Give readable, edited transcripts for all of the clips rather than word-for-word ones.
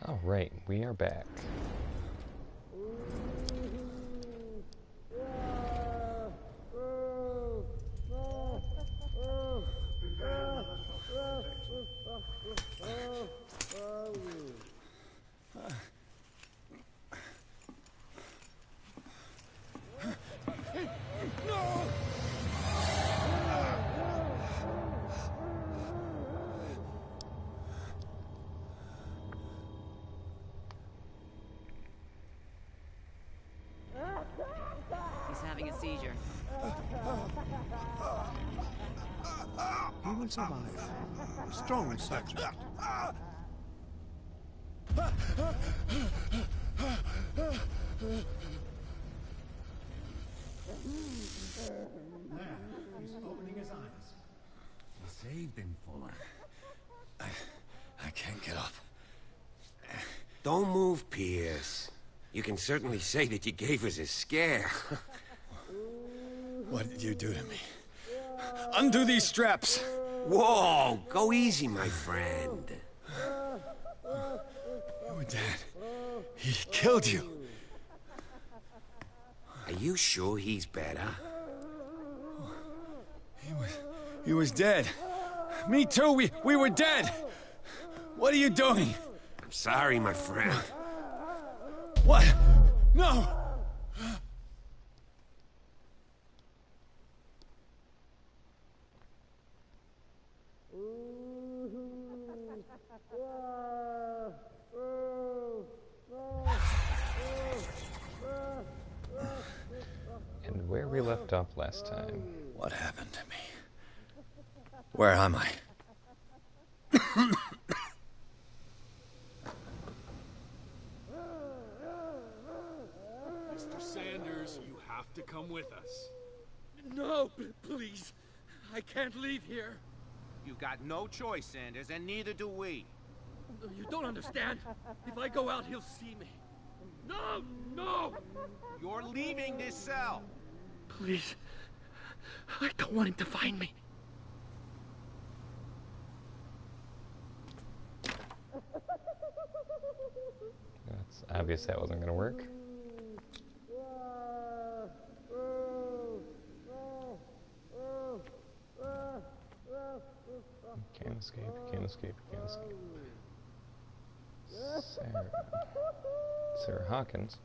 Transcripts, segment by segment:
Alright, we are back. He's having a seizure. He will survive. Strong subject. There, he's opening his eyes. You saved him, Fuller. I can't get up. Don't move, Pierce. You can certainly say that you gave us a scare. What did you do to me? Undo these straps! Whoa, go easy, my friend. You were dead. He killed you. Are you sure he's better? He was dead. Me too, we were dead. What are you doing? I'm sorry, my friend. What? No! And where we left off last time. What happened to me? Where am I? Mr. Sanders, you have to come with us. No, please. I can't leave here. You got no choice, Sanders, and neither do we. You don't understand. If I go out, he'll see me. No! No! You're leaving this cell. Please. I don't want him to find me. It's obvious that wasn't going to work. Can't escape, can't escape, can't escape. Sarah Hawkins.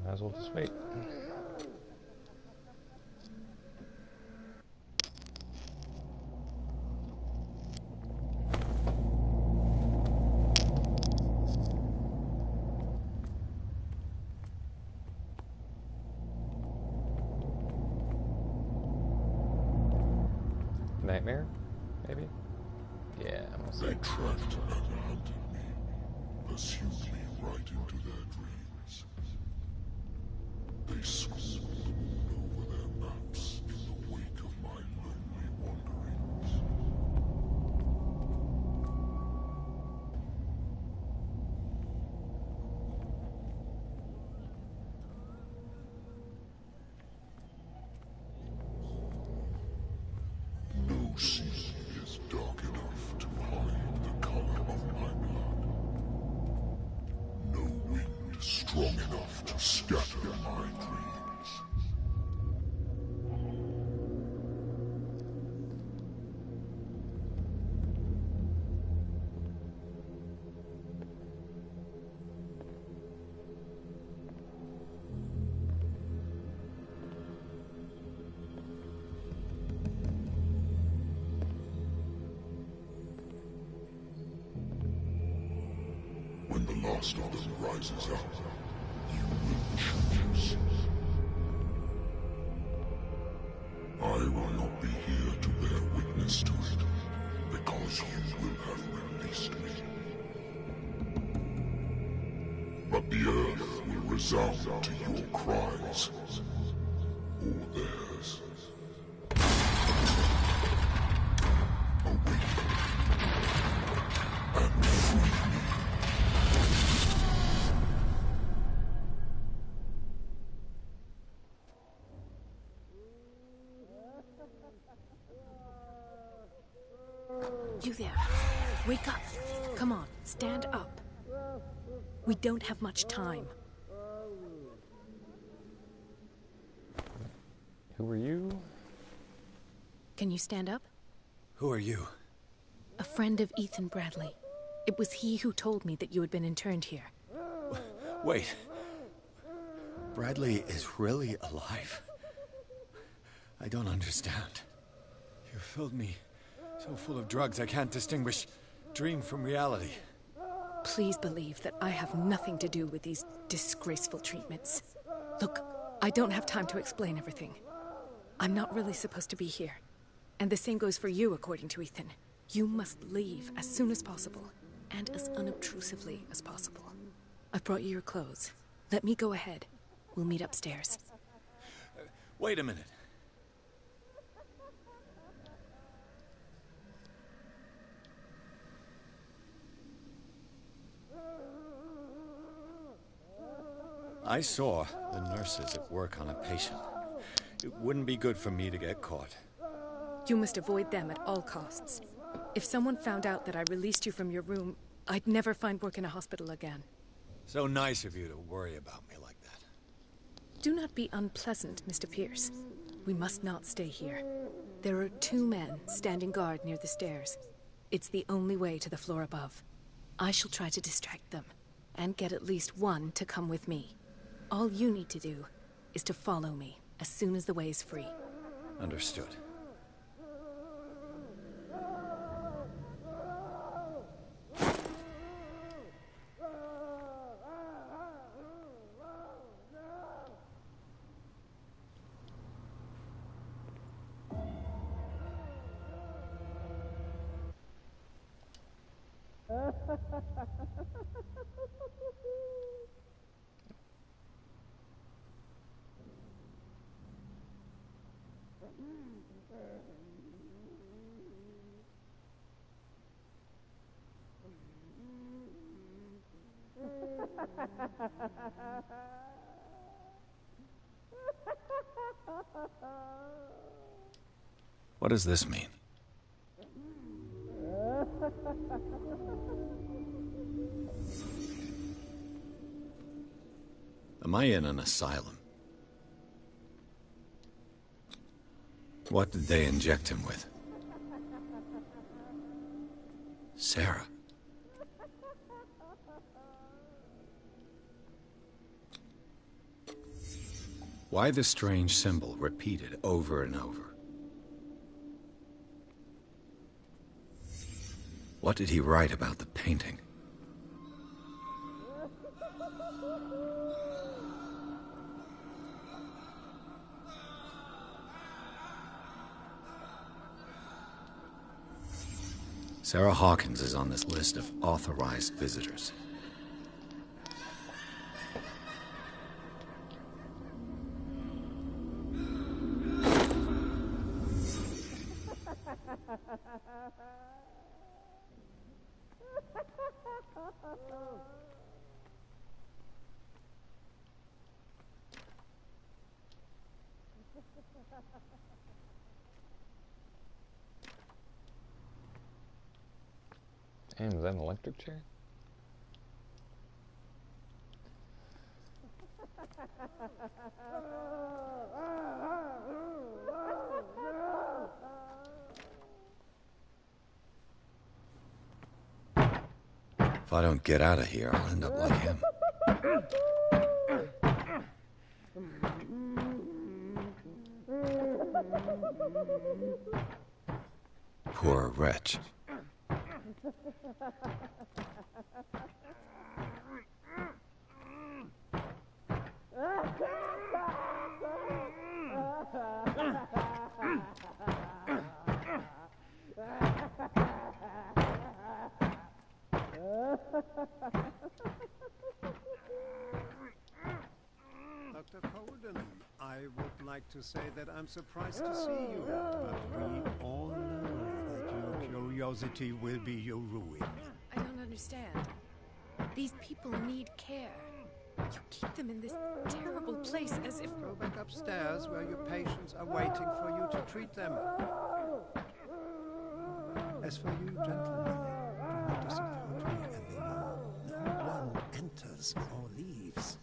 Might as well just wait. Nightmare? Maybe? Yeah, I'm gonna say. They tracked and hunted me, pursued me right into their dreams. They scribbled the moon over their maps in the wake of my lonely wanderings. No sea is dark enough to hide the color of my blood. No wind strong enough to scatter my dreams. When the last of them rises up, you will choose. I will not be here to bear witness to it, because you will have released me. But the earth will resound to your cries, or theirs. Awake and free me. You there. Wake up. Come on, stand up. We don't have much time. Who are you? Can you stand up? Who are you? A friend of Ethan Bradley. It was he who told me that you had been interned here. Wait. Bradley is really alive? I don't understand. You filled me so full of drugs I can't distinguish dream from reality. Please believe that I have nothing to do with these disgraceful treatments. Look, I don't have time to explain everything. I'm not really supposed to be here. And the same goes for you, according to Ethan. You must leave as soon as possible, and as unobtrusively as possible. I've brought you your clothes. Let me go ahead. We'll meet upstairs. Wait a minute. I saw the nurses at work on a patient. It wouldn't be good for me to get caught. You must avoid them at all costs. If someone found out that I released you from your room, I'd never find work in a hospital again. So nice of you to worry about me like that. Do not be unpleasant, Mr. Pierce. We must not stay here. There are 2 men standing guard near the stairs. It's the only way to the floor above. I shall try to distract them, and get at least one to come with me. All you need to do is to follow me as soon as the way is free. Understood. What does this mean? Am I in an asylum? What did they inject him with? Sarah. Why the strange symbol repeated over and over? What did he write about the painting? Sarah Hawkins is on this list of authorized visitors. And is that an electric chair? If I don't get out of here, I'll end up like him. Poor wretch. Dr. Colden, I would like to say that I'm surprised to see you, but we all know that your curiosity will be your ruin. I don't understand. These people need care. You keep them in this terrible place as if... Go back upstairs where your patients are waiting for you to treat them. As for you, gentlemen, you need to support me and the law. No one enters or leaves.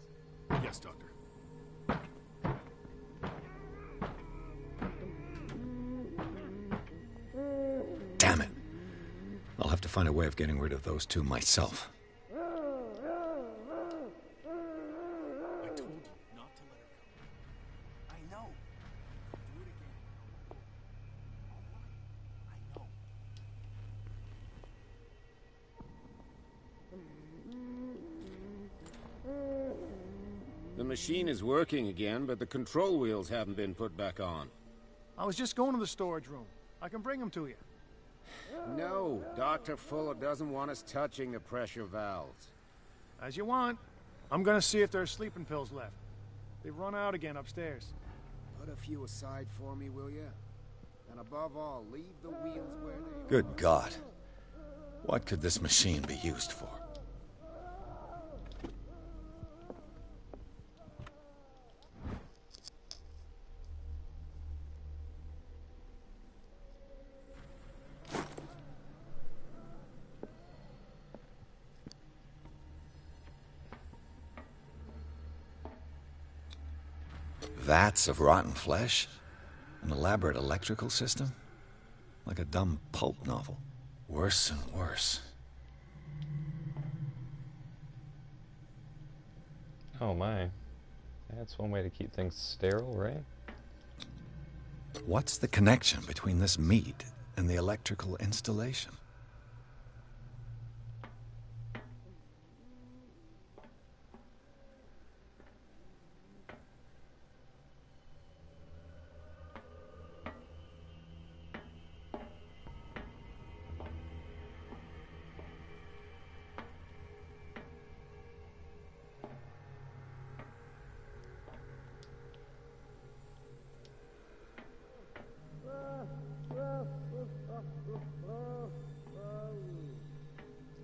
Yes, Doctor. Damn it. I'll have to find a way of getting rid of those two myself. I told you not to let her go. I know. Do it again. I know. The machine is working again, but the control wheels haven't been put back on. I was just going to the storage room. I can bring them to you. No, Dr. Fuller doesn't want us touching the pressure valves. As you want. I'm gonna see if there's sleeping pills left. They've run out again upstairs. Put a few aside for me, will you? And above all, leave the wheels where they are. Good God. What could this machine be used for? Vats of rotten flesh? An elaborate electrical system? Like a dumb pulp novel. Worse and worse. Oh my. That's one way to keep things sterile, right? What's the connection between this meat and the electrical installation?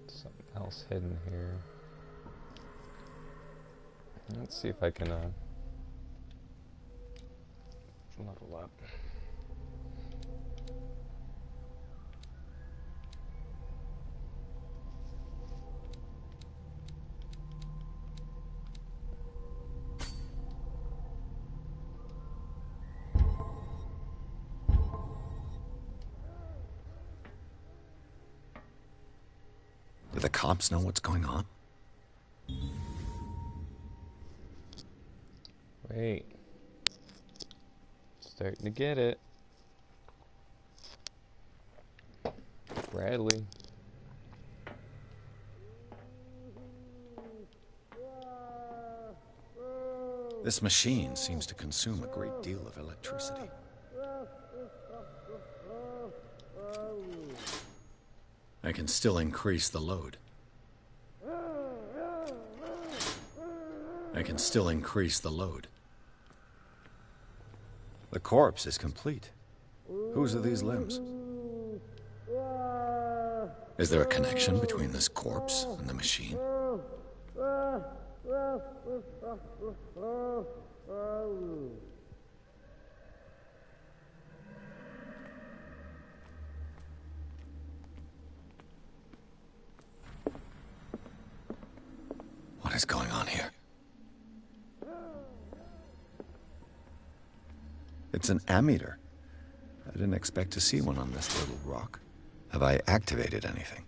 Something else hidden here. Let's see if I can level up. Do the cops know what's going on? Wait. Starting to get it. Bradley. This machine seems to consume a great deal of electricity. I can still increase the load. I can still increase the load. The corpse is complete. Whose are these limbs? Is there a connection between this corpse and the machine? What is going on here? It's an ammeter. I didn't expect to see one on this little rock. Have I activated anything?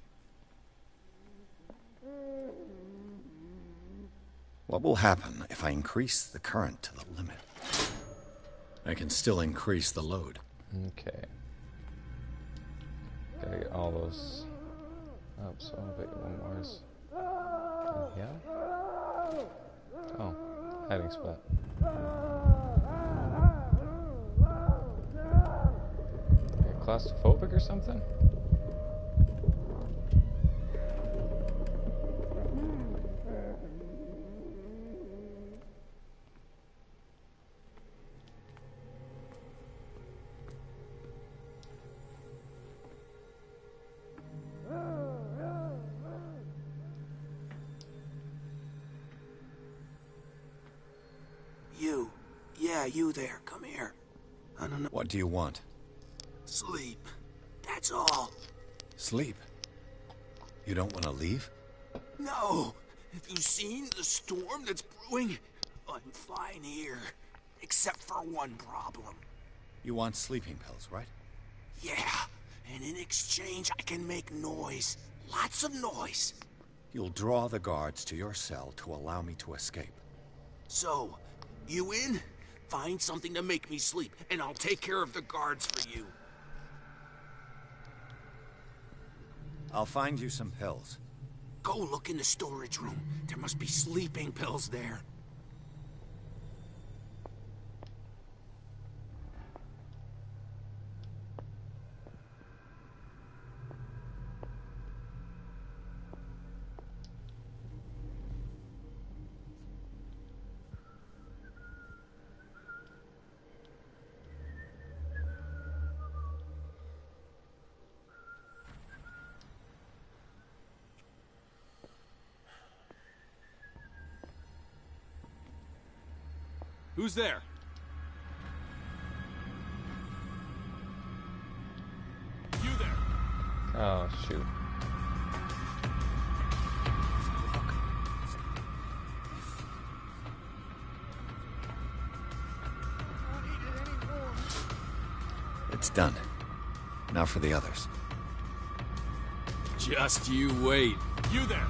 What will happen if I increase the current to the limit? I can still increase the load. Okay. Gotta get all those up, so I'll bet one more is... Yeah? Oh, hiding spot. You're claustrophobic or something? You there, come here. I don't know. What do you want? Sleep. That's all. Sleep? You don't want to leave? No! Have you seen the storm that's brewing? I'm fine here. Except for one problem. You want sleeping pills, right? Yeah, and in exchange I can make noise. Lots of noise. You'll draw the guards to your cell to allow me to escape. So, you in? Find something to make me sleep, and I'll take care of the guards for you. I'll find you some pills. Go look in the storage room. There must be sleeping pills there. Who's there? You there? Oh, shoot. It's done. Now for the others. Just you wait. You there?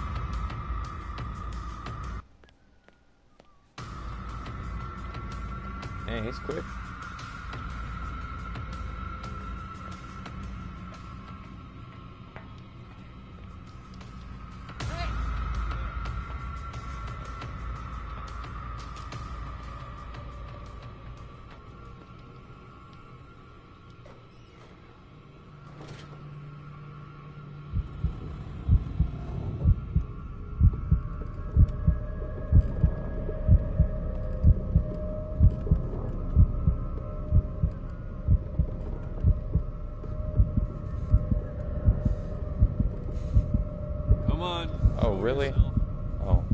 Hey, he's quick. Come on. Oh, really? Oh.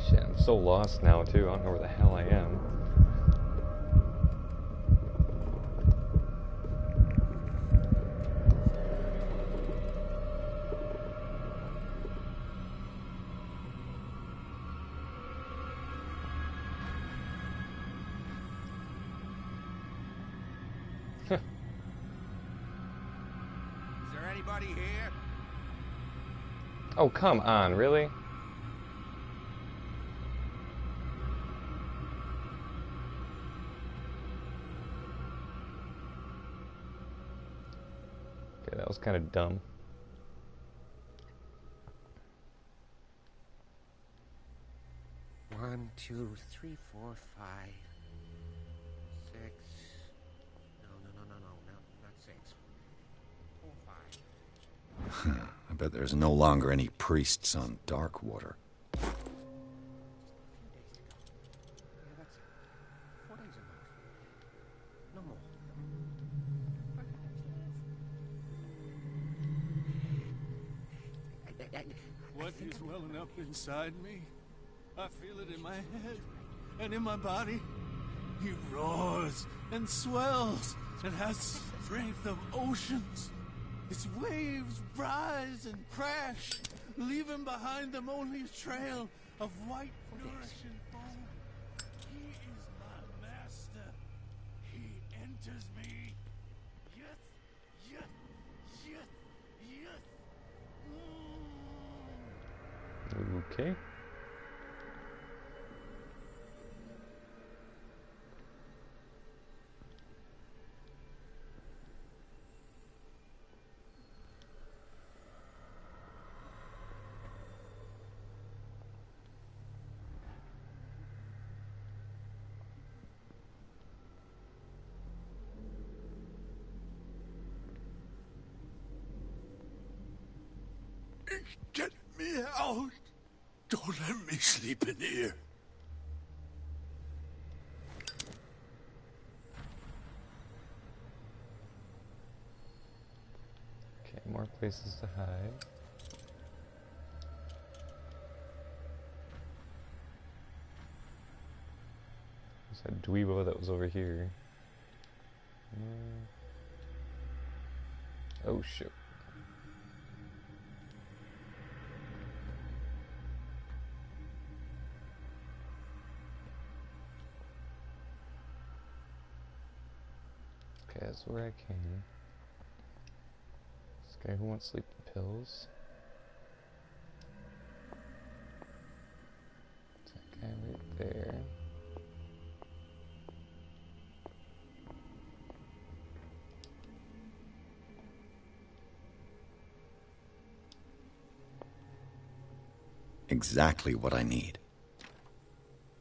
Shit, I'm so lost now, too. I don't know where the hell I am. Is there anybody here? Oh, come on, really? Okay, that was kind of dumb. One, two, three, four, five, six. No, not six. 4, 5. I bet there's no longer any priests on Darkwater. 4 days ago. No more. What is welling up inside me? I feel it in my head and in my body. He roars and swells and has strength of oceans. Its waves rise and crash, leaving behind them only a trail of white, nourishing foam. He is my master. He enters me. Yes, yes, yes, yes. Okay. Don't let me sleep in here. Okay, more places to hide. There's that dweebo that was over here. Oh shit. Okay, that's where I came. This guy who wants sleeping pills. That guy right there. Exactly what I need.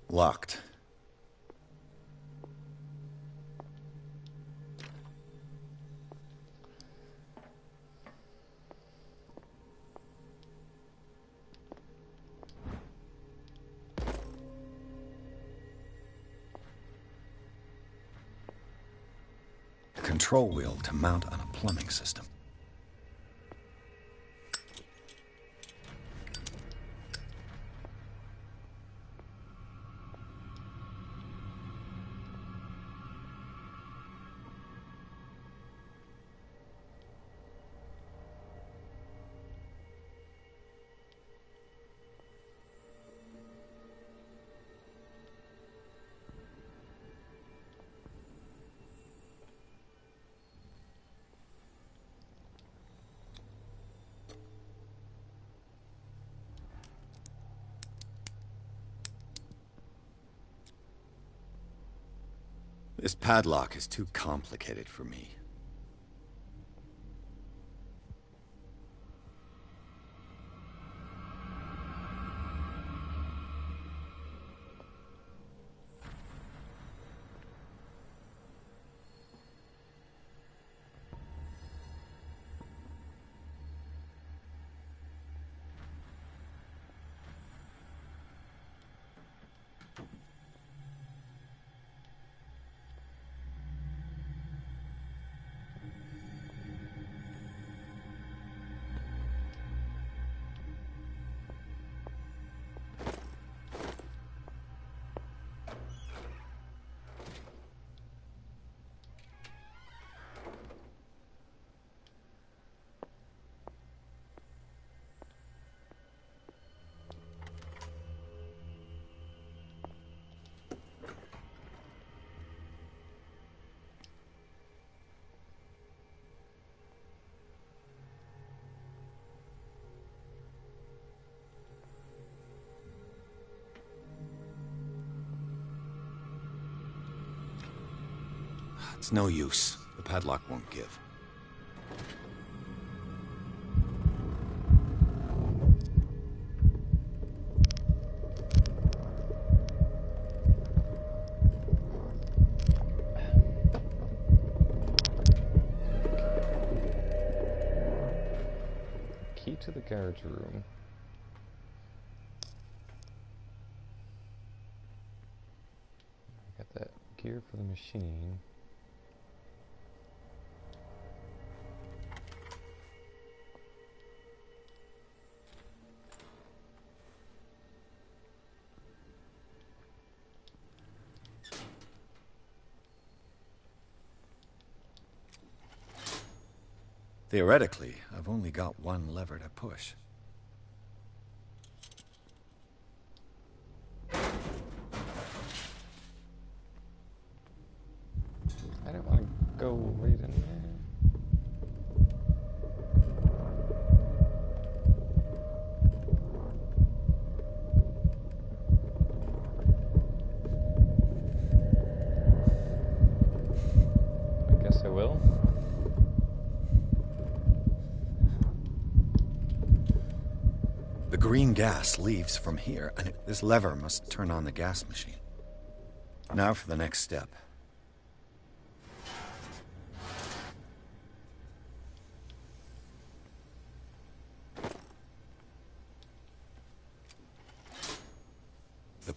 Locked. A control wheel to mount on a plumbing system. This padlock is too complicated for me. It's no use. The padlock won't give. Key to the garage room. I got that gear for the machine. Theoretically, I've only got one lever to push. I don't want to go right in there. I guess I will. The green gas leaves from here, and this lever must turn on the gas machine. Now for the next step.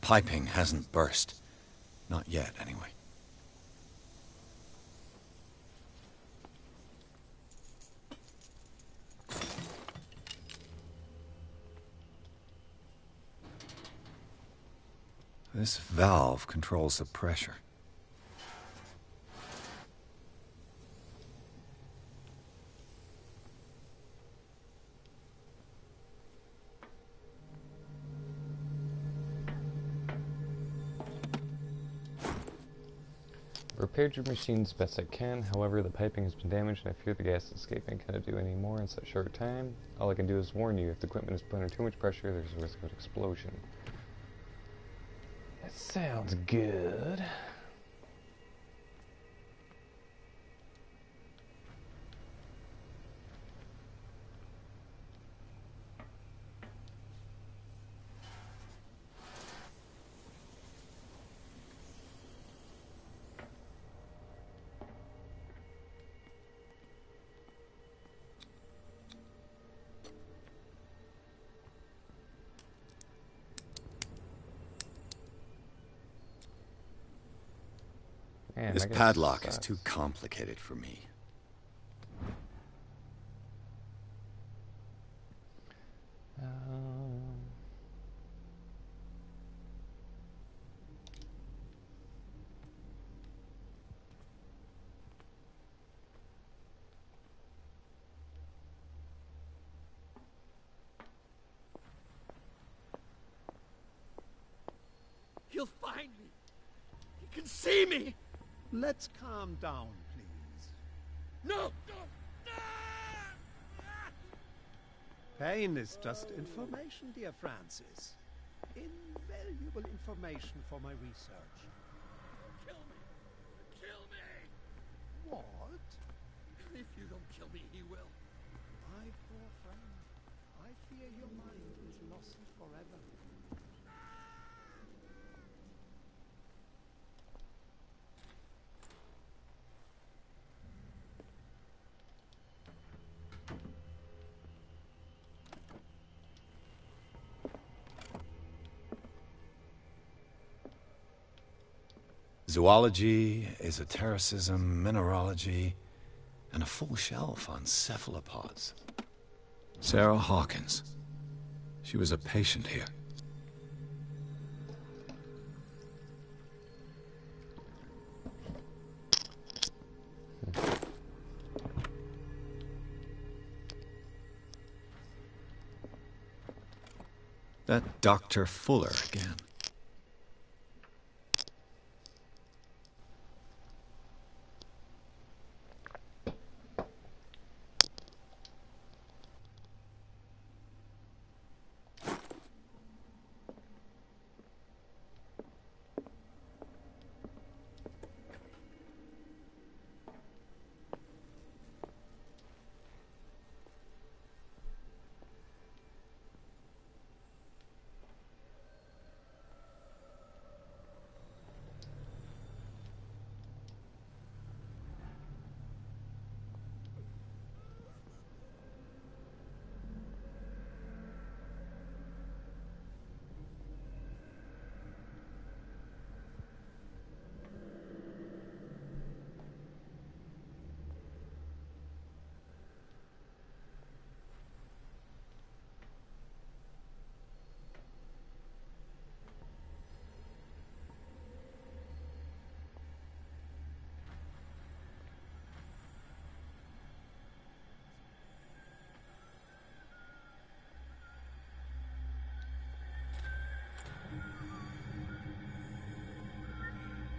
piping hasn't burst. Not yet, anyway. This valve controls the pressure. Repaired your machines best I can, however the piping has been damaged and I fear the gas is escaping. Cannot do any more in such a short time. All I can do is warn you, if the equipment is put under too much pressure, there's a risk of an explosion. That sounds good. Man, This padlock is too complicated for me. He'll find me. He can see me. Let's calm down, please. No! Pain is just information, dear Francis. Invaluable information for my research. Kill me! Kill me! What? If you don't kill me, he will. My poor friend, I fear your mind is lost forever. Zoology, esotericism, mineralogy, and a full shelf on cephalopods. Sarah Hawkins. She was a patient here. That Dr. Fuller again.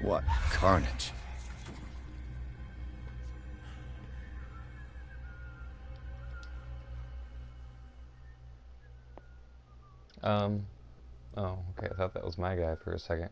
What carnage. Oh, okay, I thought that was my guy for a second.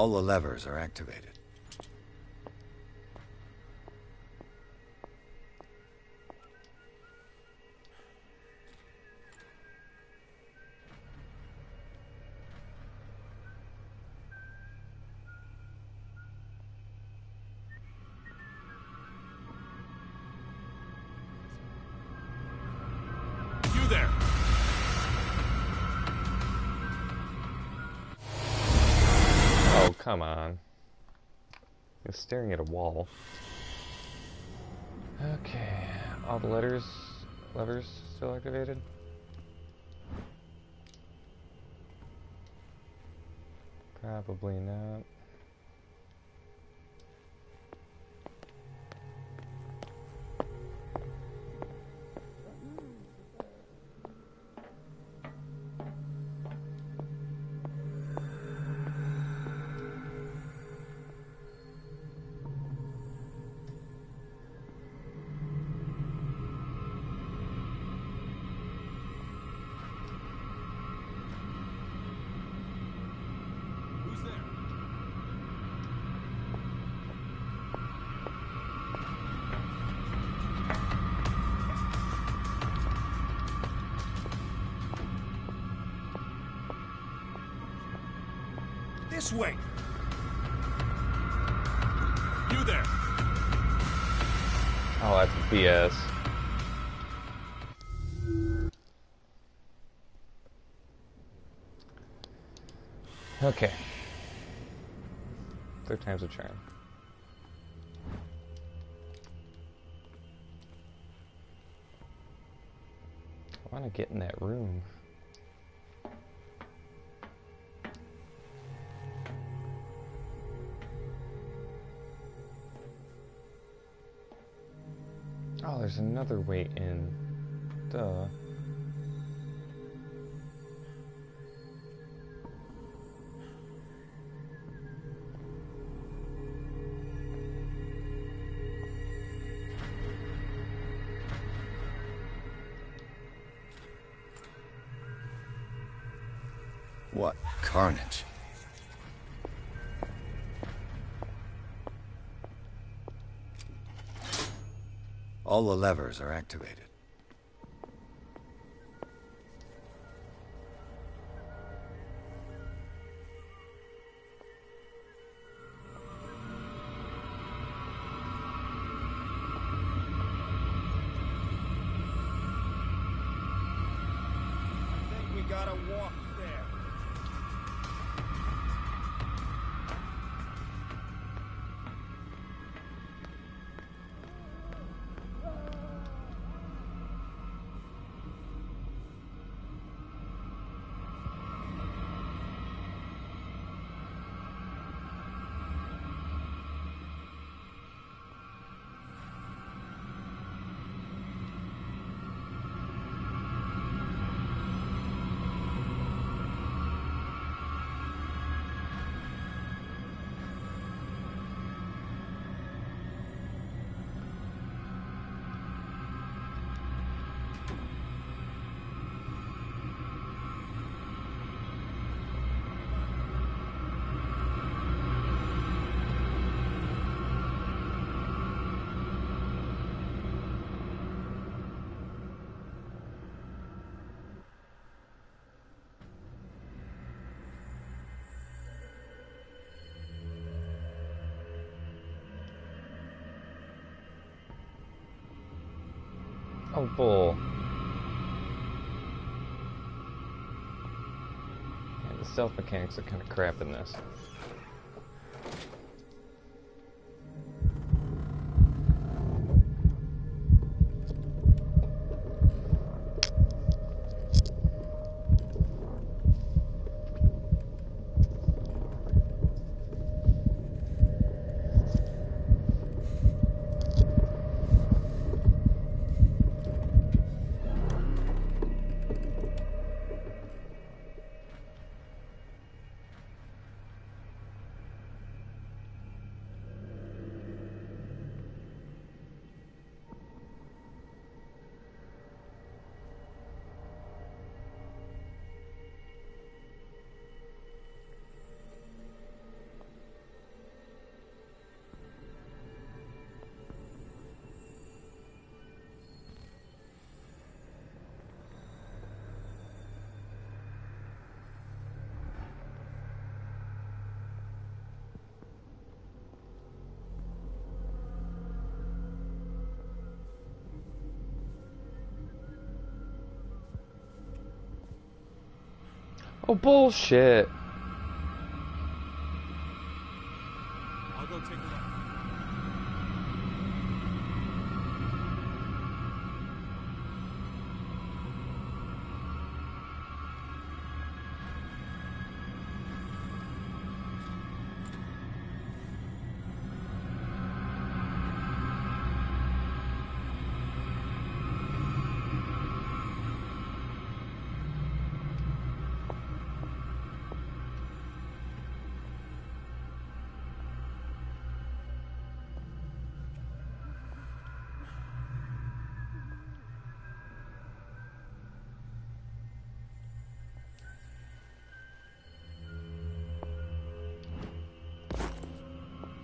All the levers are activated. You there! Oh, come on. He's staring at a wall. Okay, all the levers still activated? Probably not. Who's there? This way! You there! Oh, that's BS. Okay. Third time's a charm. I want to get in that room. Oh, there's another way in. Duh. What carnage? All the levers are activated. I think we gotta walk there. Oh, bull. Yeah, the stealth mechanics are kind of crap in this. Oh, bullshit. I'll go take a look.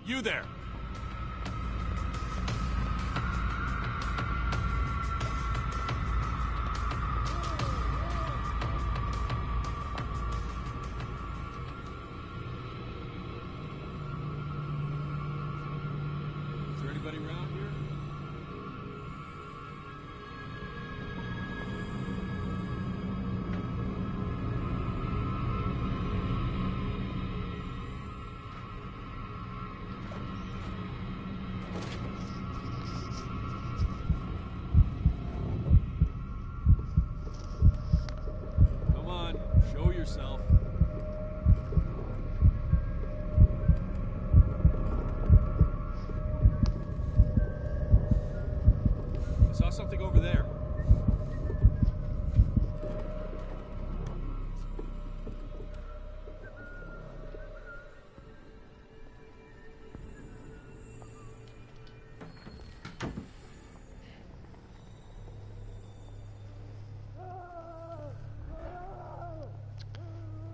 You there! Is there anybody around here? Come on, show yourself. I saw something over there.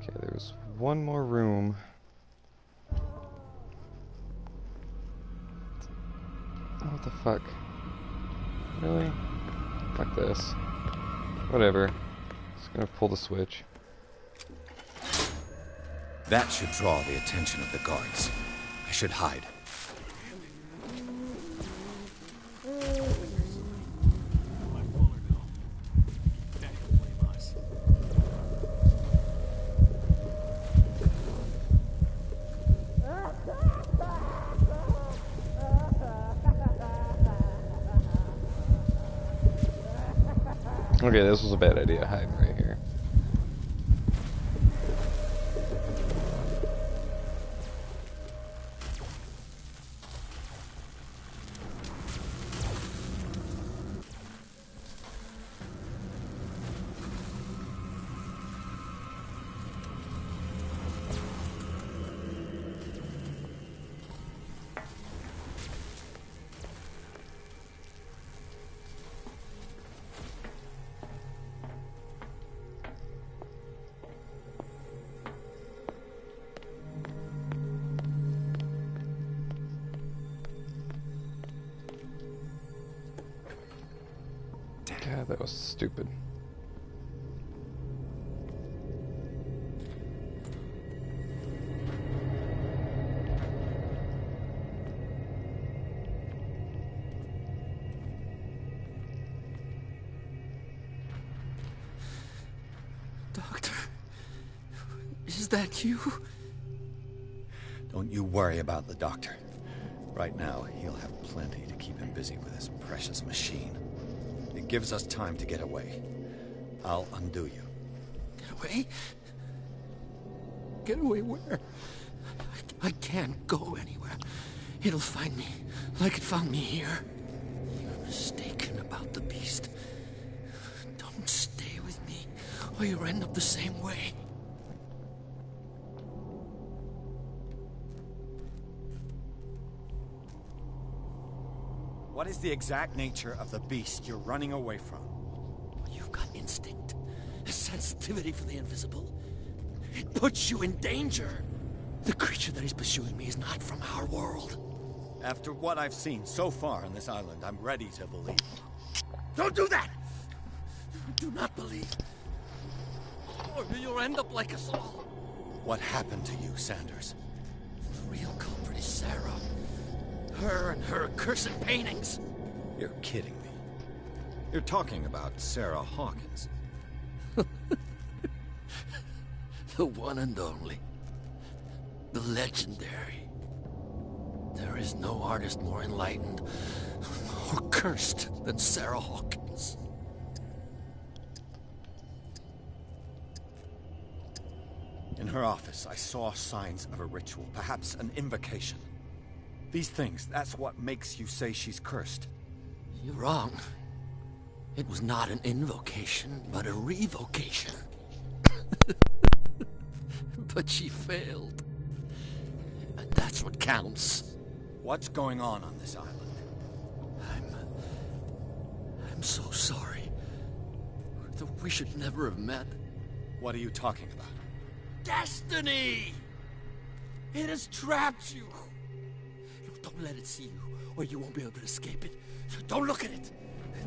Okay, there's one more room. Oh, what the fuck? Really? Fuck this. Whatever. Just gonna pull the switch. That should draw the attention of the guards. I should hide. Okay, this was a bad idea, hiding right here. God, that was stupid. Doctor, is that you? Don't you worry about the doctor. Right now, he'll have plenty to keep him busy with his precious machine. It gives us time to get away. I'll undo you. Get away? Get away where? I can't go anywhere. It'll find me, like it found me here. You're mistaken about the beast. Don't stay with me, or you'll end up the same way. What is the exact nature of the beast you're running away from? You've got instinct, a sensitivity for the invisible. It puts you in danger. The creature that is pursuing me is not from our world. After what I've seen so far on this island, I'm ready to believe. Don't do that! Do not believe. Or you'll end up like us all. What happened to you, Sanders? The real culprit is Sarah. Her and her accursed paintings. You're kidding me. You're talking about Sarah Hawkins. The one and only. The legendary. There is no artist more enlightened or cursed than Sarah Hawkins. In her office, I saw signs of a ritual, perhaps an invocation. These things, that's what makes you say she's cursed. You're wrong. It was not an invocation, but a revocation. But she failed. And that's what counts. What's going on this island? I'm so sorry. We should never have met. What are you talking about? Destiny! It has trapped you. Don't let it see you, or you won't be able to escape it. Don't look at it.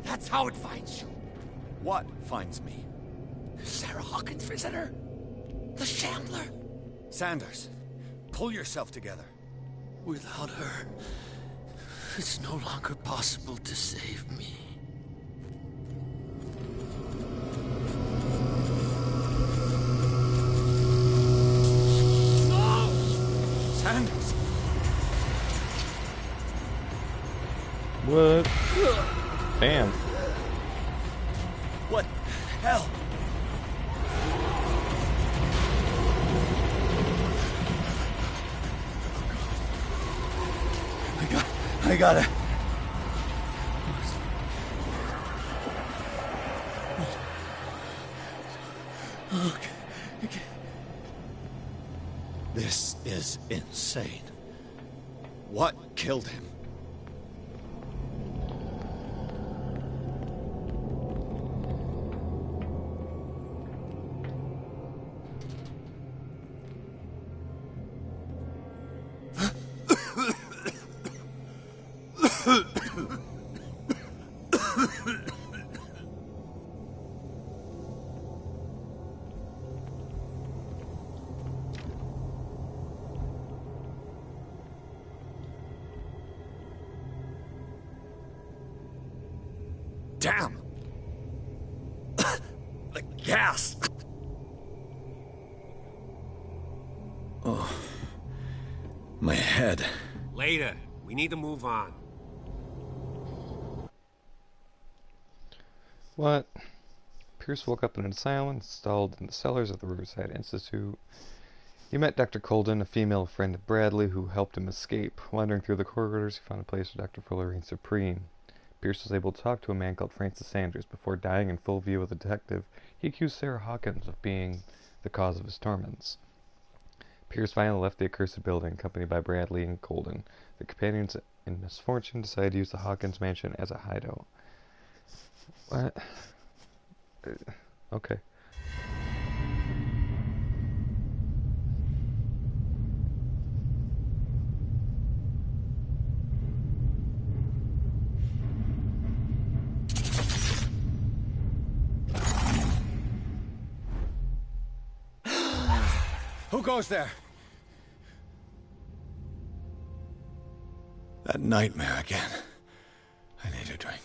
That's how it finds you. What finds me? Sarah Hawkins' visitor. The Shambler. Sanders, pull yourself together. Without her, it's no longer possible to save me. No! Sanders! What? Damn. What the hell? I gotta... Okay. This is insane. What killed him? Damn! The gas! Oh. My head. Later. We need to move on. What? Pierce woke up in an asylum installed in the cellars of the Riverside Institute. He met Dr. Colden, a female friend of Bradley, who helped him escape. Wandering through the corridors, he found a place where Dr. Fuller reigned supreme. Pierce was able to talk to a man called Francis Sanders. Before dying in full view of the detective, he accused Sarah Hawkins of being the cause of his torments. Pierce finally left the accursed building, accompanied by Bradley and Colden. The companions in misfortune decided to use the Hawkins mansion as a hideout. What? Okay. Who goes there? That nightmare again. I need a drink.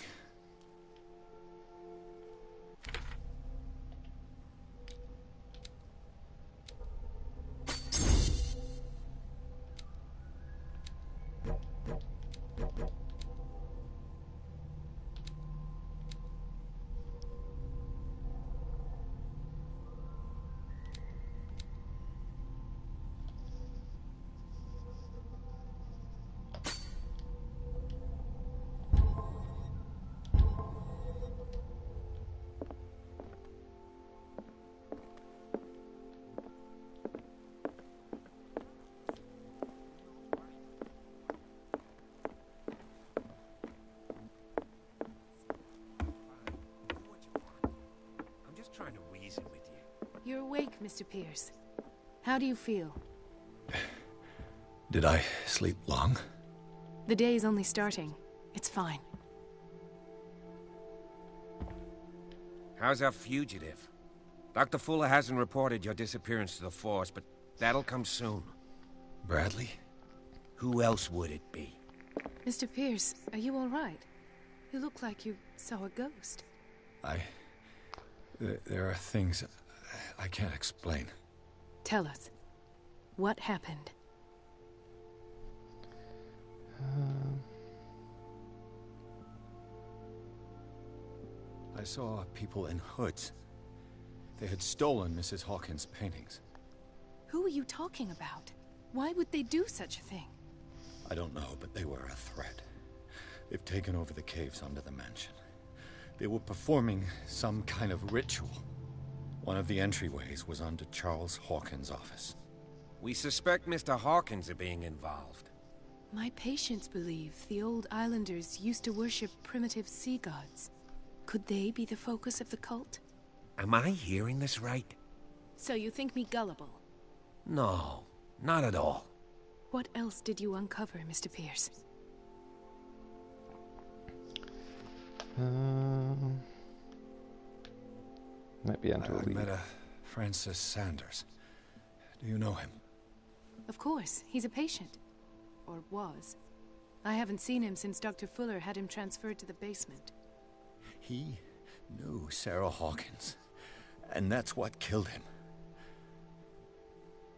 Trying to reason with you. You're awake, Mr. Pierce. How do you feel? Did I sleep long? The day is only starting. It's fine. How's our fugitive? Dr. Fuller hasn't reported your disappearance to the force, but that'll come soon. Bradley? Who else would it be? Mr. Pierce, are you all right? You look like you saw a ghost. There are things I can't explain. Tell us. What happened? I saw people in hoods. They had stolen Mrs. Hawkins' paintings. Who are you talking about? Why would they do such a thing? I don't know, but they were a threat. They've taken over the caves under the mansion. They were performing some kind of ritual. One of the entryways was under Charles Hawkins' office. We suspect Mr. Hawkins of being involved. My patients believe the old islanders used to worship primitive sea gods. Could they be the focus of the cult? Am I hearing this right? So you think me gullible? No, not at all. What else did you uncover, Mr. Pierce? Might be onto a I lead. met a Francis Sanders. Do you know him? Of course, he's a patient. Or was. I haven't seen him since Dr. Fuller had him transferred to the basement. He knew Sarah Hawkins, and that's what killed him.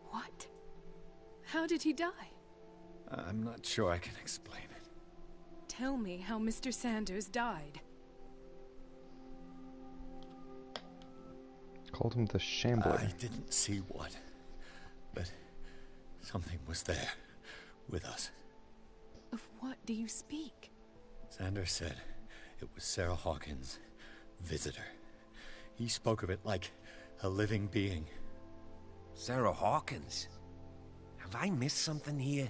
What? How did he die? I'm not sure I can explain it. Tell me how Mr. Sanders died. Called him the Shambler. I didn't see what, but something was there, with us. Of what do you speak? Sanders said it was Sarah Hawkins' visitor. He spoke of it like a living being. Sarah Hawkins? Have I missed something here?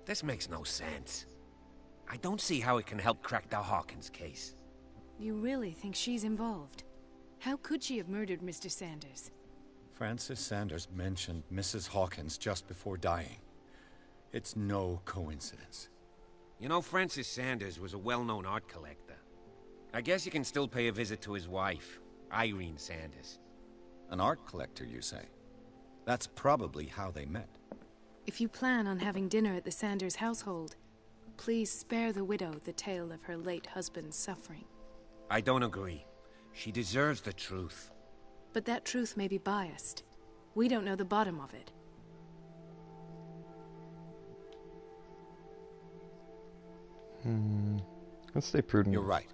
This makes no sense. I don't see how it can help crack the Hawkins case. You really think she's involved? How could she have murdered Mr. Sanders? Francis Sanders mentioned Mrs. Hawkins just before dying. It's no coincidence. You know, Francis Sanders was a well-known art collector. I guess you can still pay a visit to his wife, Irene Sanders. An art collector, you say? That's probably how they met. If you plan on having dinner at the Sanders household, please spare the widow the tale of her late husband's suffering. I don't agree. She deserves the truth. But that truth may be biased. We don't know the bottom of it. Let's stay prudent. You're right.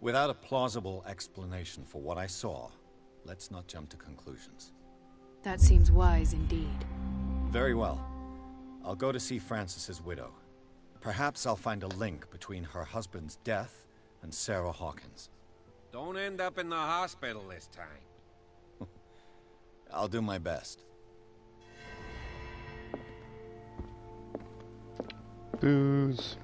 Without a plausible explanation for what I saw, let's not jump to conclusions. That seems wise indeed. Very well. I'll go to see Francis's widow. Perhaps I'll find a link between her husband's death and Sarah Hawkins. Don't end up in the hospital this time. I'll do my best. Booze.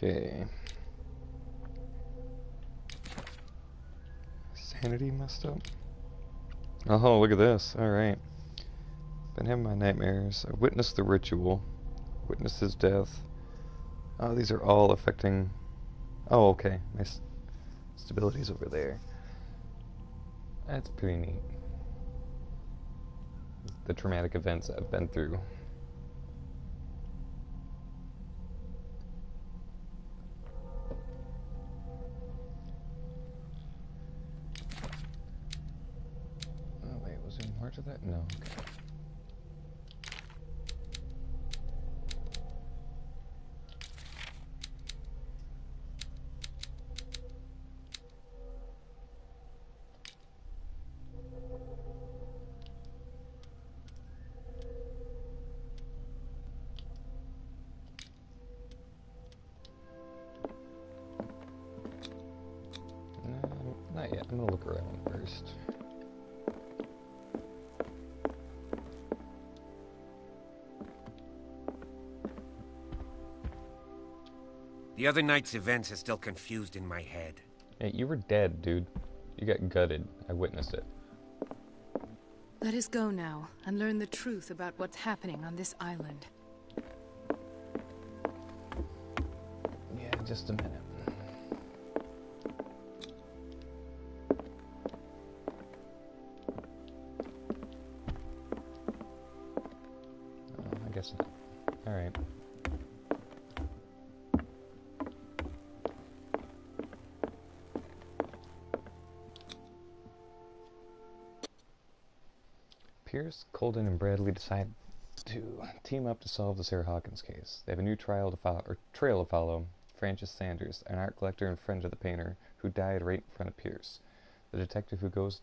Okay. Sanity messed up. Oh, look at this. Alright. Been having my nightmares. I witnessed the ritual. Witnessed his death. Oh, these are all affecting... Oh, okay. My stability's over there. That's pretty neat. The traumatic events I've been through. Oh, wait, was there more to that? No, okay. No, not yet. I'm gonna look around first. The other night's events are still confused in my head. Hey, you were dead, dude. You got gutted. I witnessed it. Let us go now and learn the truth about what's happening on this island. Yeah, just a minute. guess not. Alright. Pierce, Colden, and Bradley decide to team up to solve the Sarah Hawkins case. They have a new trail to follow. Francis Sanders, an art collector and friend of the painter, who died right in front of Pierce. The detective goes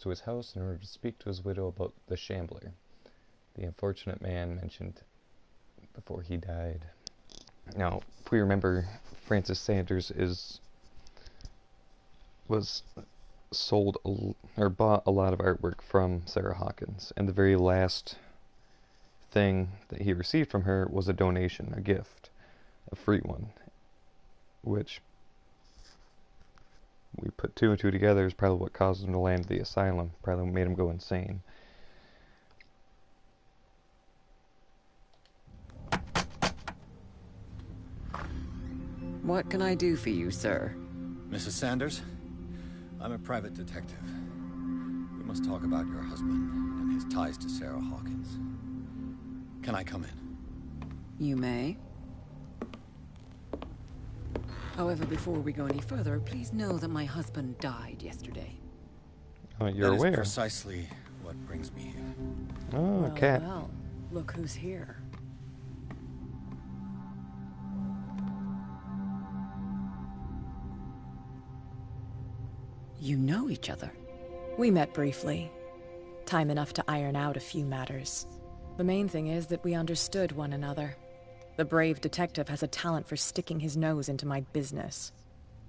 to his house in order to speak to his widow about the Shambler, the unfortunate man mentioned before he died. Now, if we remember, Francis Sanders was sold or bought a lot of artwork from Sarah Hawkins, and the very last thing that he received from her was a donation, a gift, a free one, which we put two and two together is probably what caused him to land at the asylum, probably made him go insane. What can I do for you, sir? Mrs. Sanders, I'm a private detective. We must talk about your husband and his ties to Sarah Hawkins. Can I come in? You may. However, before we go any further, please know that my husband died yesterday. Oh, you're that aware. Is precisely what brings me here. Oh, well, cat. Well, look who's here. You know each other? We met briefly. Time enough to iron out a few matters. The main thing is that we understood one another. The brave detective has a talent for sticking his nose into my business.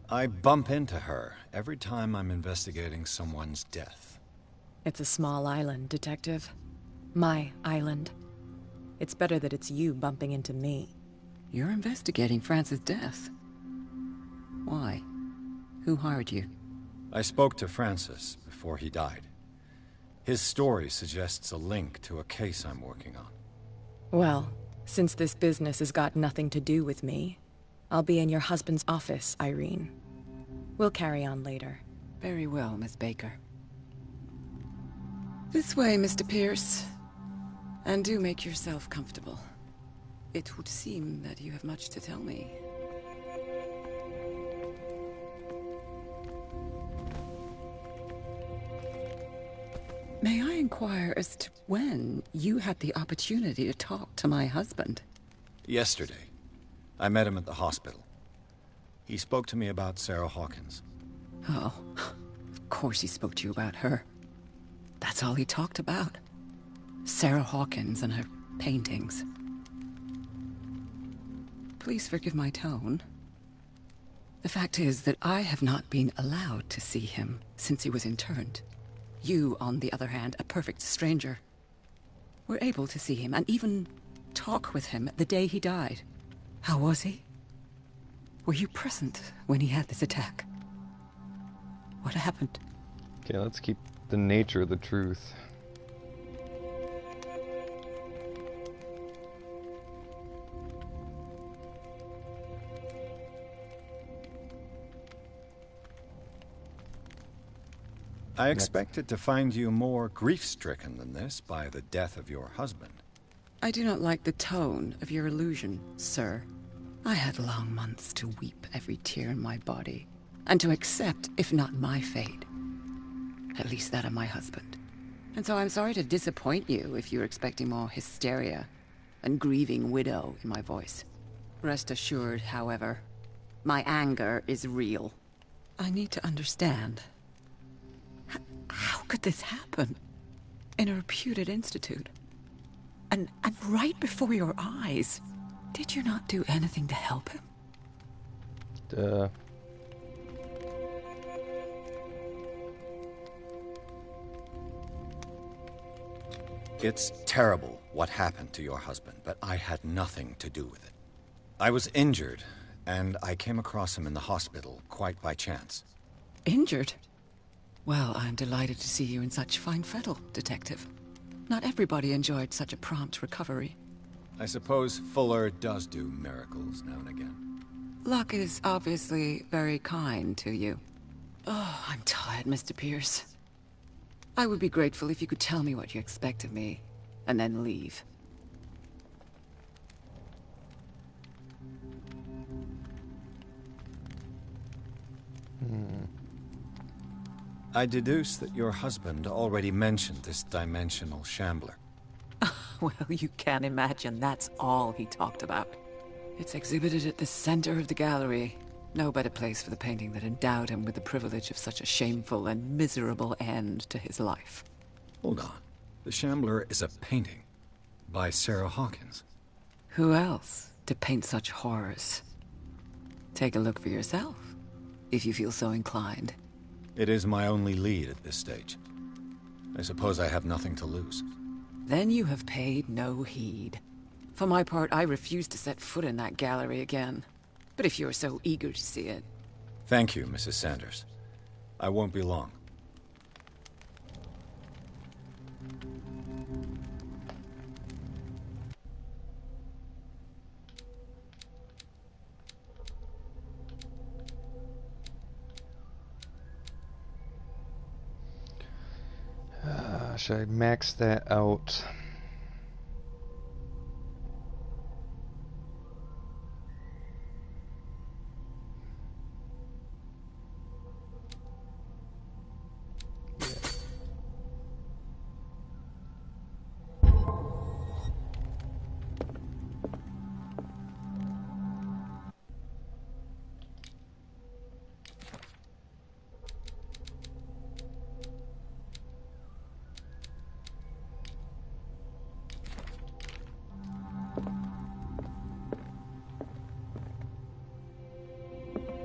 I bump into her every time I'm investigating someone's death. It's a small island, Detective. My island. It's better that it's you bumping into me. You're investigating Francis' death. Why? Who hired you? I spoke to Francis before he died. His story suggests a link to a case I'm working on. Well, since this business has got nothing to do with me, I'll be in your husband's office, Irene. We'll carry on later. Very well, Miss Baker. This way, Mr. Pierce. And do make yourself comfortable. It would seem that you have much to tell me. May I inquire as to when you had the opportunity to talk to my husband? Yesterday. I met him at the hospital. He spoke to me about Sarah Hawkins. Oh, of course he spoke to you about her. That's all he talked about. Sarah Hawkins and her paintings. Please forgive my tone. The fact is that I have not been allowed to see him since he was interned. You, on the other hand, a perfect stranger, were able to see him and even talk with him the day he died. How was he? Were you present when he had this attack? What happened? Okay, let's keep the nature of the truth. I expected to find you more grief-stricken than this by the death of your husband. I do not like the tone of your allusion, sir. I had long months to weep every tear in my body, and to accept, if not my fate, at least that of my husband. And so I'm sorry to disappoint you if you're expecting more hysteria and grieving widow in my voice. Rest assured, however, my anger is real. I need to understand. How could this happen? In a reputed institute? And right before your eyes? Did you not do anything to help him? Duh. It's terrible what happened to your husband, but I had nothing to do with it. I was injured, and I came across him in the hospital quite by chance. Injured? Well, I'm delighted to see you in such fine fettle, Detective. Not everybody enjoyed such a prompt recovery. I suppose Fuller does do miracles now and again. Luck is obviously very kind to you. Oh, I'm tired, Mr. Pierce. I would be grateful if you could tell me what you expect of me, and then leave. I deduce that your husband already mentioned this dimensional shambler. Well, you can imagine that's all he talked about. It's exhibited at the center of the gallery. No better place for the painting that endowed him with the privilege of such a shameful and miserable end to his life. Hold on. The shambler is a painting by Sarah Hawkins. Who else to paint such horrors? Take a look for yourself, if you feel so inclined. It is my only lead at this stage. I suppose I have nothing to lose. Then you have paid no heed. For my part, I refuse to set foot in that gallery again. But if you're so eager to see it... Thank you, Mrs. Sanders. I won't be long. Should I max that out?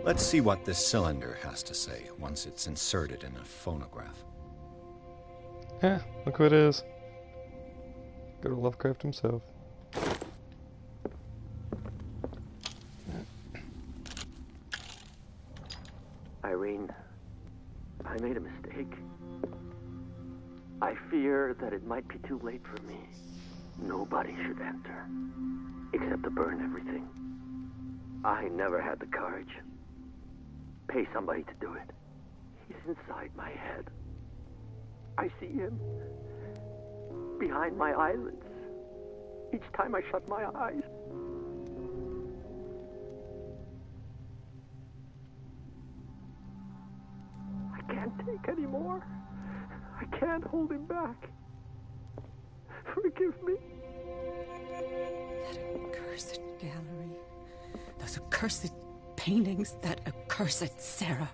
Let's see what this cylinder has to say once it's inserted in a phonograph. Yeah, look who it is. Go to Lovecraft himself. Irene, I made a mistake. I fear that it might be too late for me. Nobody should enter, except to burn everything. I never had the courage. Pay somebody to do it. He's inside my head. I see him behind my eyelids each time I shut my eyes. I can't take any more. I can't hold him back. Forgive me. That accursed gallery. Those accursed paintings, that accursed Sarah.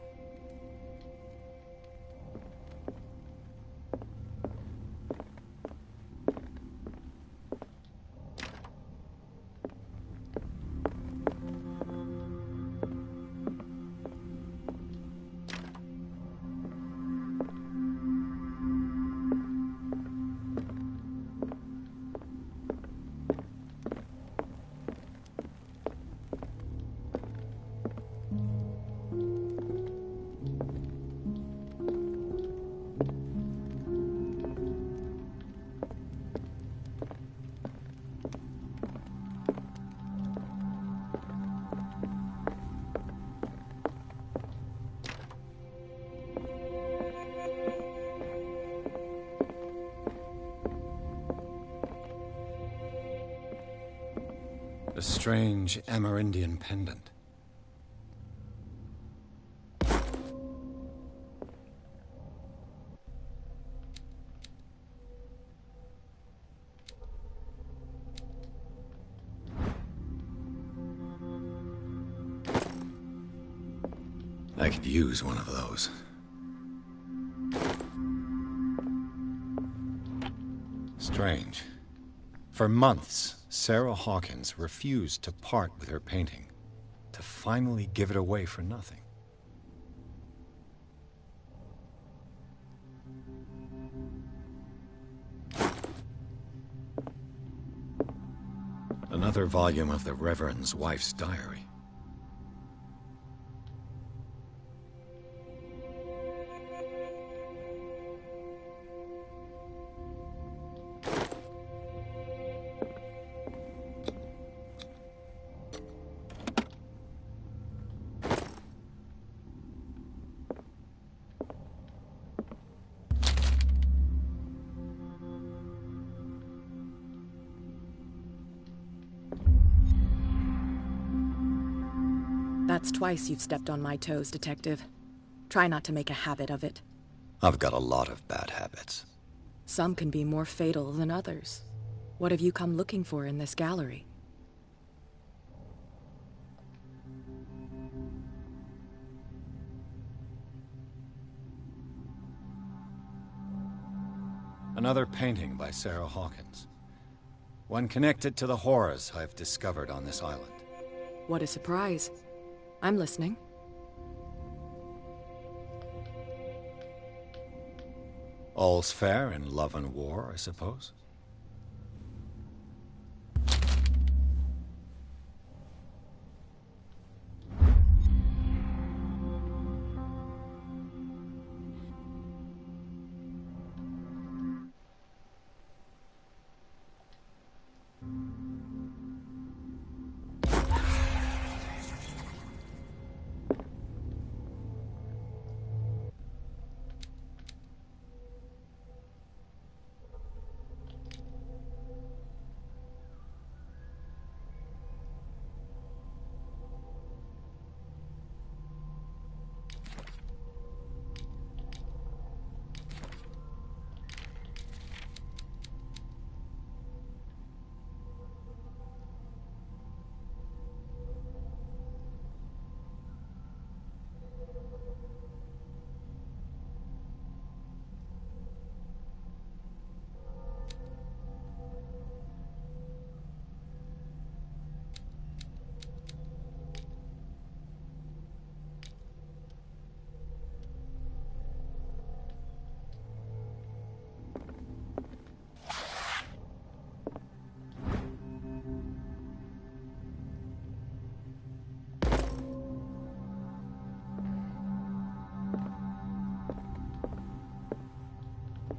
A strange Amerindian pendant. I could use one of those. Strange. For months, Sarah Hawkins refused to part with her painting, to finally give it away for nothing. Another volume of the Reverend's wife's diary. That's twice you've stepped on my toes, Detective. Try not to make a habit of it. I've got a lot of bad habits. Some can be more fatal than others. What have you come looking for in this gallery? Another painting by Sarah Hawkins. One connected to the horrors I've discovered on this island. What a surprise. I'm listening. All's fair in love and war, I suppose.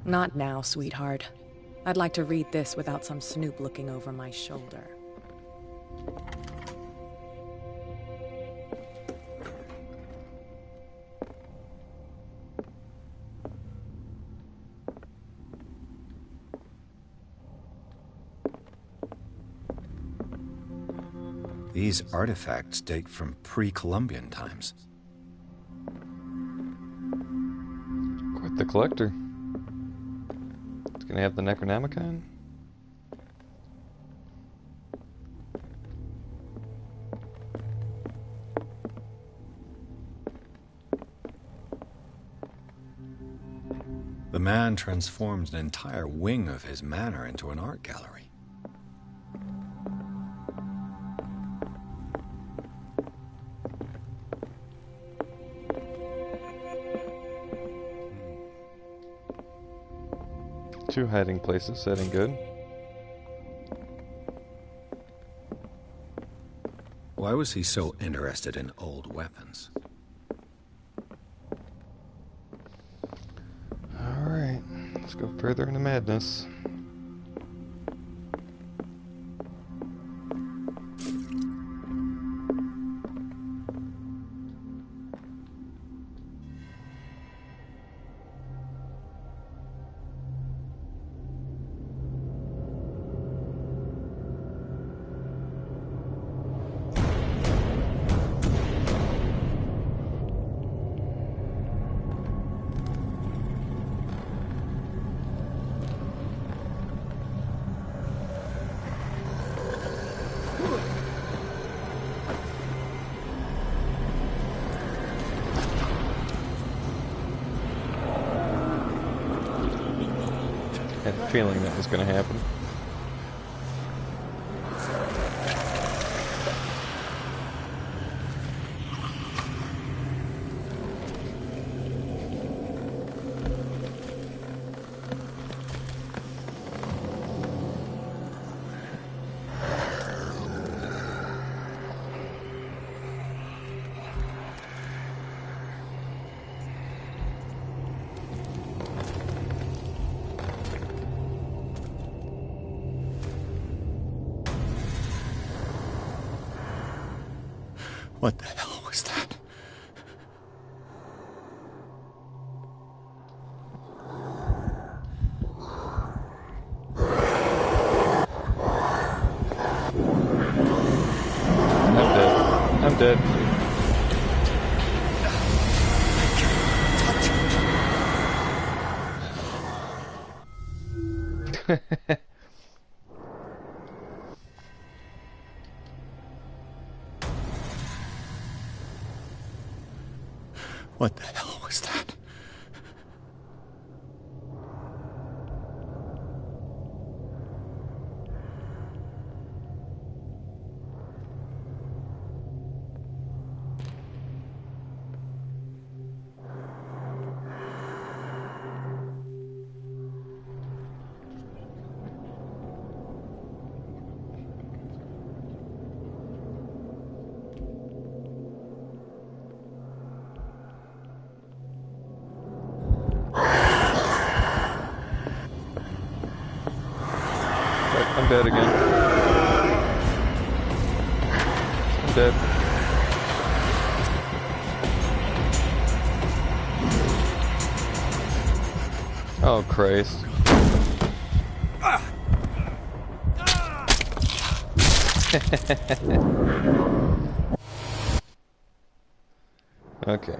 Not now, sweetheart. I'd like to read this without some snoop looking over my shoulder. These artifacts date from pre-Columbian times. Quite the collector. It's gonna have the Necronomicon? The man transformed an entire wing of his manor into an art gallery. Two hiding places setting good. Why was he so interested in old weapons? Alright, let's go further into madness. Had a feeling that was going to happen. What the hell was that? I'm dead. I'm dead. What the hell was that? I'm dead again. I'm dead. Oh, Christ. Okay.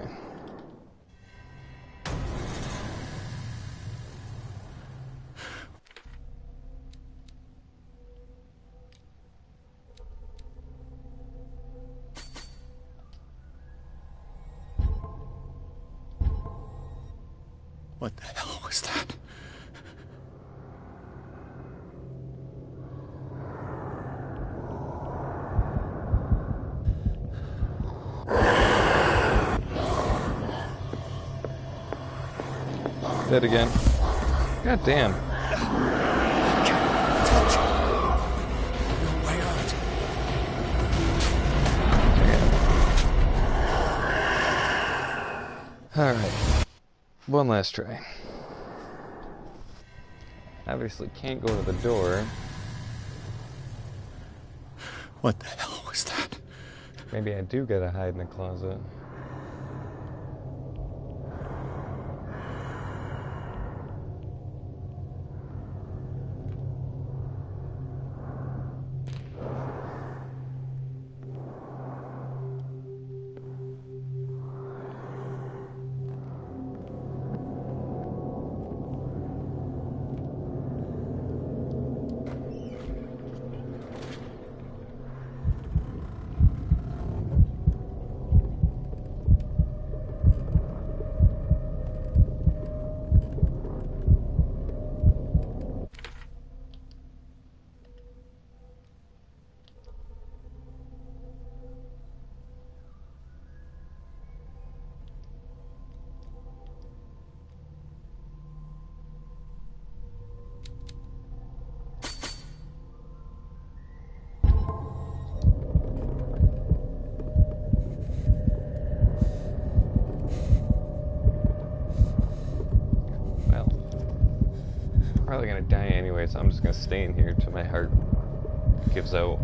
What the hell was that? Dead again. God damn. Alright. One last try. Obviously can't go to the door. What the hell was that? Maybe I do gotta hide in the closet. Probably gonna die anyway, so I'm just gonna stay in here till my heart gives out.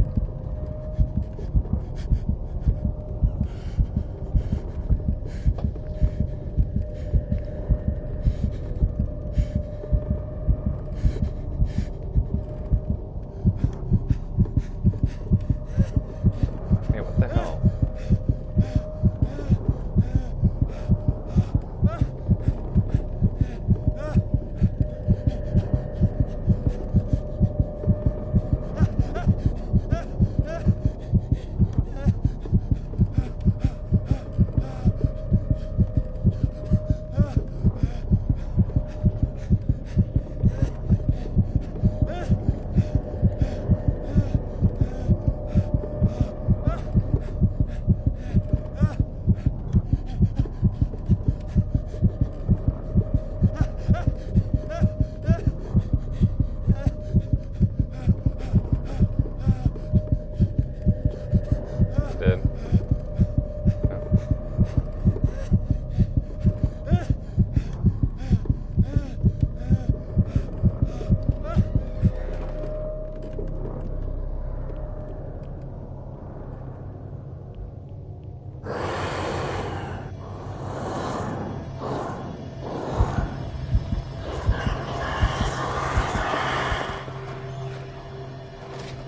Hey, what the hell?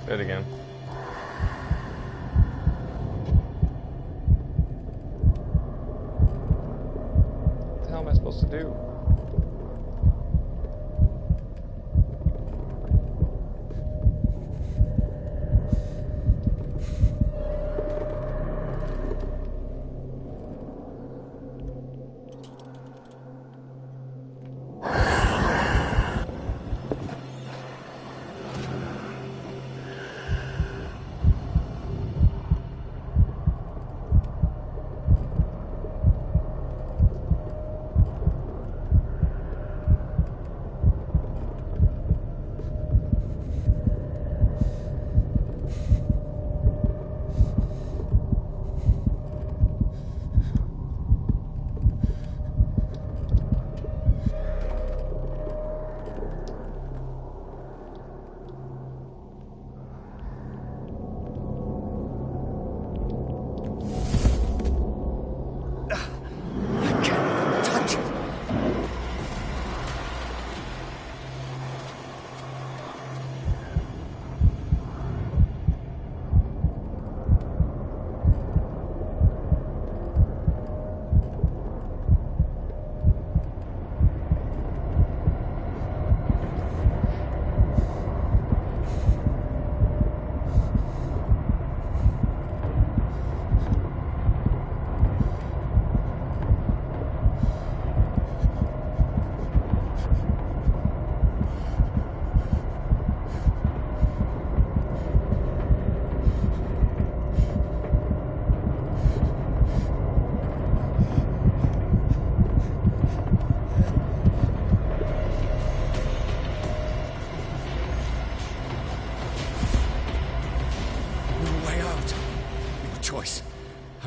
Dead again. What the hell am I supposed to do?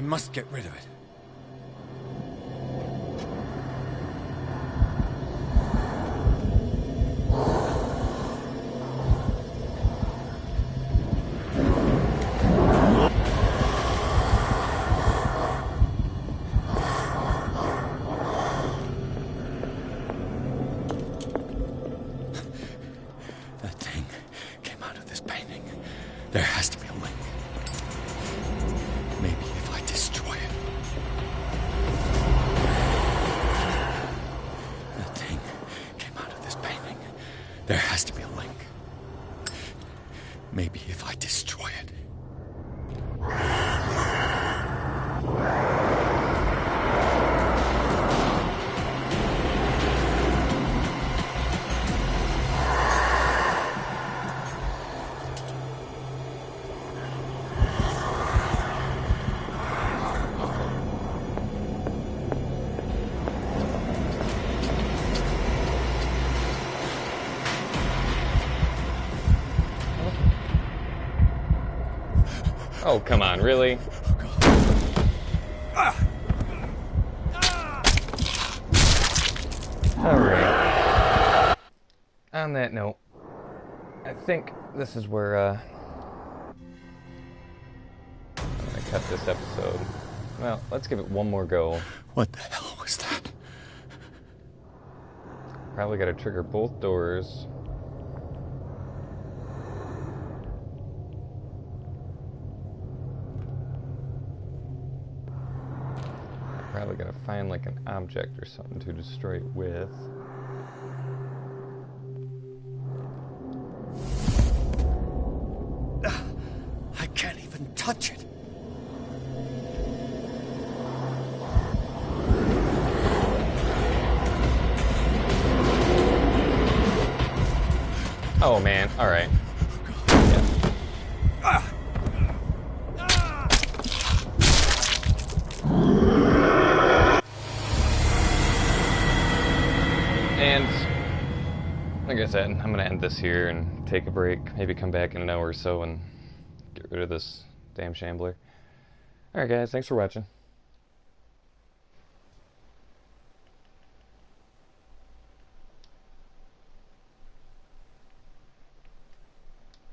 must get rid of it. That thing came out of this painting. There has to be a link. Maybe if I destroy it. That thing came out of this painting. There has to be a link. Maybe if I destroy it. Oh, come on, really? Alright. On that note, I think this is where, I'm gonna cut this episode. Well, let's give it one more go. What the hell was that? Probably gotta trigger both doors. Probably gotta find like an object or something to destroy it with. I can't even touch it. Oh man, alright. And like I said, I'm gonna end this here and take a break, maybe come back in an hour or so and get rid of this damn shambler. Alright guys, thanks for watching.